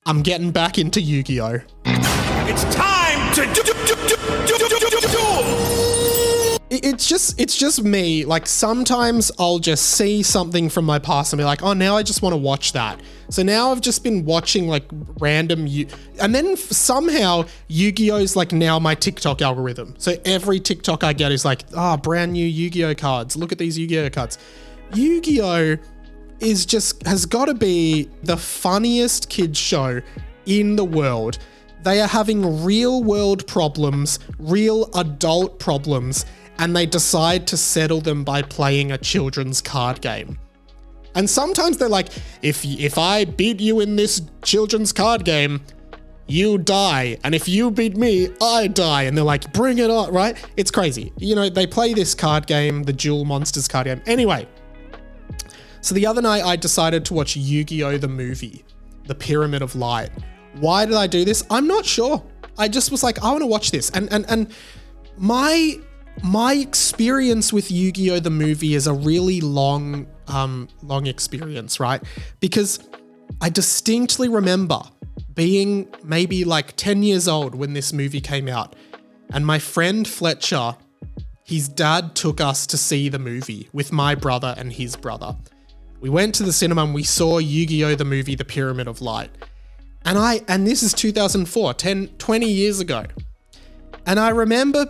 I'm getting back into Yu-Gi-Oh! It's time to duel! It's just me. Like, sometimes I'll just see something from my past and be like, oh, now I just want to watch that. So now I've just been watching like random and then somehow Yu-Gi-Oh's like now my TikTok algorithm. So every TikTok I get is like, brand new Yu-Gi-Oh cards. Look at these Yu-Gi-Oh cards. Yu-Gi-Oh has got to be the funniest kids show in the world. They are having real world problems, real adult problems, and they decide to settle them by playing a children's card game. And sometimes they're like, if I beat you in this children's card game, you die. And if you beat me, I die. And they're like, bring it on, right? It's crazy. You know, they play this card game, the Duel Monsters card game. Anyway, so the other night I decided to watch Yu-Gi-Oh! The movie, The Pyramid of Light. Why did I do this? I'm not sure. I just was like, I want to watch this. And my experience with Yu-Gi-Oh! The movie is a really long experience, right? Because I distinctly remember being maybe like 10 years old when this movie came out. And my friend Fletcher, his dad took us to see the movie with my brother and his brother. We went to the cinema and we saw Yu-Gi-Oh! The movie, The Pyramid of Light. And this is 2004, 20 years ago. And I remember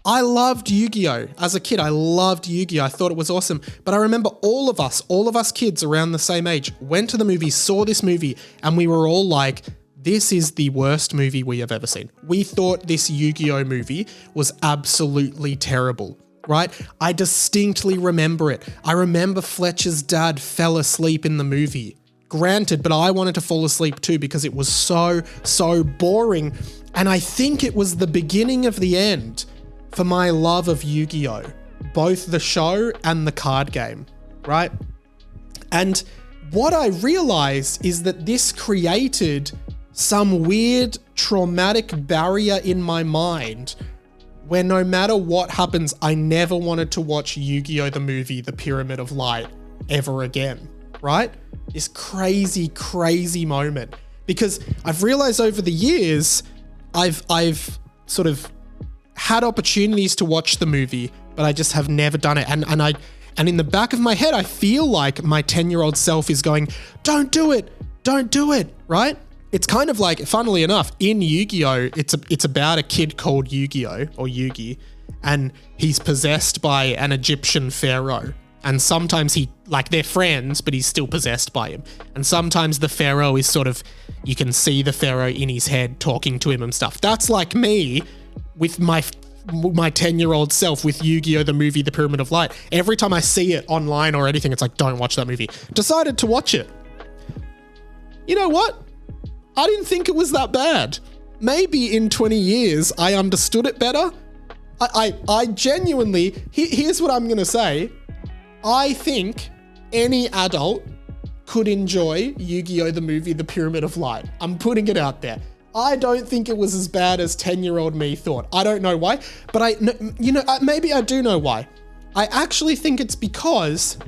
I loved Yu-Gi-Oh! As a kid. I loved Yu-Gi-Oh! I thought it was awesome. But I remember all of us kids around the same age went to the movie, saw this movie, and we were all like, this is the worst movie we have ever seen. We thought this Yu-Gi-Oh! Movie was absolutely terrible, right? I distinctly remember it. I remember Fletcher's dad fell asleep in the movie. Granted, but I wanted to fall asleep too because it was so boring. And I think it was the beginning of the end for my love of Yu-Gi-Oh! Both the show and the card game, right? And what I realized is that this created some weird traumatic barrier in my mind where no matter what happens, I never wanted to watch Yu-Gi-Oh! The movie, The Pyramid of Light, ever again, right? This crazy, crazy moment. Because I've realized over the years, I've sort of had opportunities to watch the movie, but I just have never done it. And in the back of my head, I feel like my 10-year-old self is going, don't do it, right? It's kind of like, funnily enough, in Yu-Gi-Oh! It's about a kid called Yu-Gi-Oh! Or Yugi, and he's possessed by an Egyptian pharaoh. And sometimes they're friends, but he's still possessed by him. And sometimes the pharaoh is sort of, you can see the pharaoh in his head talking to him and stuff. That's like me with my 10-year-old self with Yu-Gi-Oh! The movie, The Pyramid of Light. Every time I see it online or anything, it's like, don't watch that movie. Decided to watch it. You know what? I didn't think it was that bad. Maybe in 20 years, I understood it better. I genuinely, here's what I'm going to say. I think any adult could enjoy Yu-Gi-Oh! The movie, The Pyramid of Light. I'm putting it out there. I don't think it was as bad as 10-year-old me thought. I don't know why, but maybe I do know why. I actually think it's because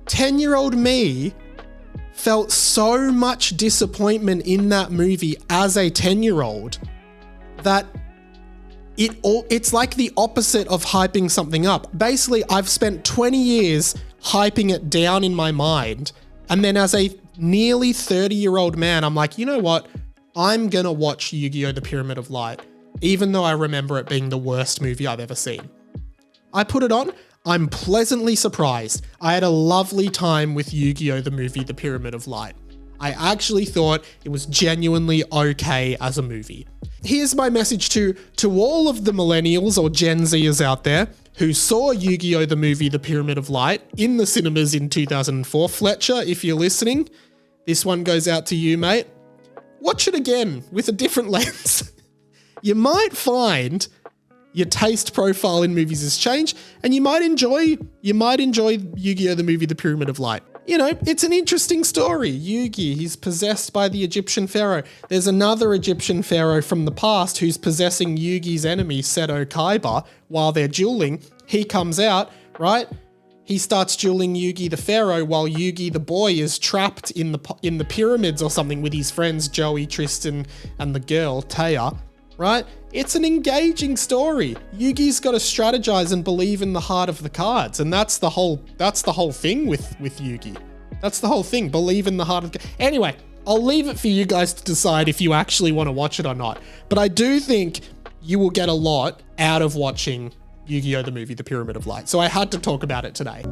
10-year-old me felt so much disappointment in that movie as a 10-year-old that it's like the opposite of hyping something up. Basically, I've spent 20 years hyping it down in my mind, and then as a nearly 30-year-old man, I'm like, you know what? I'm gonna watch Yu-Gi-Oh! The Pyramid of Light, even though I remember it being the worst movie I've ever seen. I put it on. I'm pleasantly surprised. I had a lovely time with Yu-Gi-Oh! The movie, The Pyramid of Light. I actually thought it was genuinely okay as a movie. Here's my message to all of the millennials or Gen Zers out there who saw Yu-Gi-Oh! The movie, The Pyramid of Light in the cinemas in 2004. Fletcher, if you're listening, this one goes out to you, mate. Watch it again with a different lens. You might find your taste profile in movies has changed, and you might enjoy Yu-Gi-Oh! The movie, The Pyramid of Light. You know, it's an interesting story. Yugi, he's possessed by the Egyptian pharaoh. There's another Egyptian pharaoh from the past who's possessing Yugi's enemy, Seto Kaiba, while they're dueling. He comes out, right? he starts dueling Yugi the Pharaoh while Yugi the boy is trapped in the pyramids or something with his friends Joey, Tristan, and the girl Taya, right? It's an engaging story. Yugi's got to strategize and believe in the heart of the cards, and that's the whole thing with Yugi. That's the whole thing. Believe in the heart of the... Anyway, I'll leave it for you guys to decide if you actually want to watch it or not. But I do think you will get a lot out of watching Yu-Gi-Oh! The movie, The Pyramid of Light. So I had to talk about it today.